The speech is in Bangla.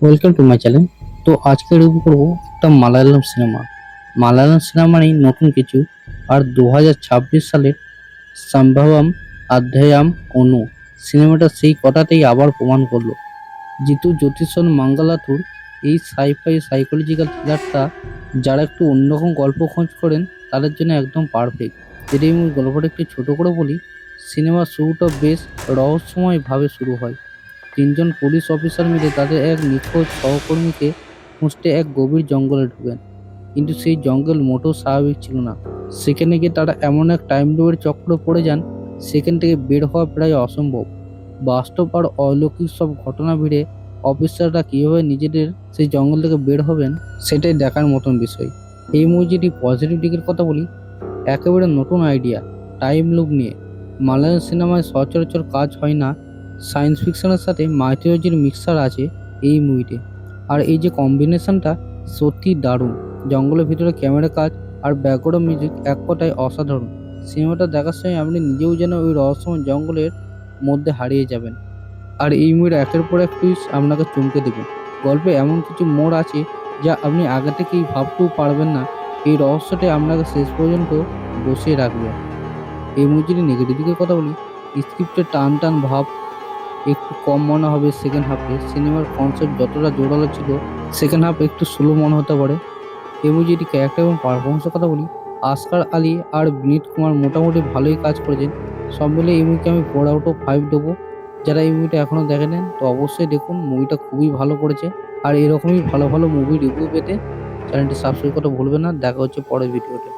Welcome to my channel. তো আজকে রিভিউ করবো একটা মালায়ালাম সিনেমা। মালায়ালাম সিনেমা মানেই নতুন কিছু। আর 2026 সালের সম্ভবম অধ্যায়াম অনু সিনেমাটা সেই কথাটাই আবার প্রমাণ করলো। জিতু জ্যোতিষন মাঙ্গালাথুর এই সাইফাই সাইকোলজিক্যাল থ্রিলারটা যারা একটু অন্যরকম গল্প খোঁজ করেন তাদের জন্য একদম পারফেক্ট। যদি আমি গল্পটা একটু ছোট করে বলি, সিনেমার শুরুটা বেশ রহস্যময়ভাবে শুরু হয়। তিনজন পুলিশ অফিসার মিলে তাদের এক নিখোঁজ সহকর্মীকে খুঁজতে এক গভীর জঙ্গলে ঢোকেন। কিন্তু সেই জঙ্গল মোটেও স্বাভাবিক ছিল না। সেখানে গিয়ে তারা এমন এক টাইম লুপের চক্করে পড়ে যান, সেখান থেকে বের হওয়া প্রায় অসম্ভব। বাস্তব আর অলৌকিক সব ঘটনা ভিড়ে অফিসাররা কীভাবে নিজেদের সেই জঙ্গল থেকে বের হবেন সেটাই দেখার মতন বিষয়। এই মুভিটি পজিটিভ দিকের কথা বলি, একেবারে নতুন আইডিয়া টাইম লুপ নিয়ে মালয়ালম সিনেমায় সচরাচর কাজ হয় না। সায়েন্স ফিকশনের সাথে মাইথোলজির মিক্সার আছে এই মুভিতে। আর এই যে কম্বিনেশনটা সত্যি দারুণ। জঙ্গলের ভিতরে ক্যামেরা কাজ আর ব্যাকগ্রাউন্ড মিউজিক এক কথায় অসাধারণ। সিনেমাটা দেখার সময় আপনি নিজেও যেন ওই রহস্যময় জঙ্গলের মধ্যে হারিয়ে যাবেন। আর এই মুভির একের পর এক টুইস্ট আপনাকে চমকে দেবে। গল্পে এমন কিছু মোড় আছে যা আপনি আগে থেকেই ভাবতেও পারবেন না। এই রহস্যটি আপনাকে শেষ পর্যন্ত বসিয়ে রাখবে। এই মুভিটির নেগেটিভ দিকের কথা বলি, স্ক্রিপ্টের টান টান ভাব একটু কম মনে হবে সেকেন্ড হাফে। সিনেমার কনসেপ্ট যতটা জোরালো ছিল, সেকেন্ড হাফ একটু স্লো মনে হতে পারে। এই মুভিটির ক্যারেক্টার এবং পারফরমেন্সের কথা বলি, আসকার আলী আর বিনীত কুমার মোটামুটি ভালোই কাজ করেছেন। সব মিলে এই মুভিকে আমি 4/5 দেবো। যারা এই মুভিটা এখনও দেখেননি তো অবশ্যই দেখুন, মুভিটা খুবই ভালো করেছে। আর এরকমই ভালো ভালো মুভি রিভিউ পেতে চ্যানেলটি সাবস্ক্রাইব করতে ভুলবেন না। দেখা হচ্ছে পরের ভিডিওতে।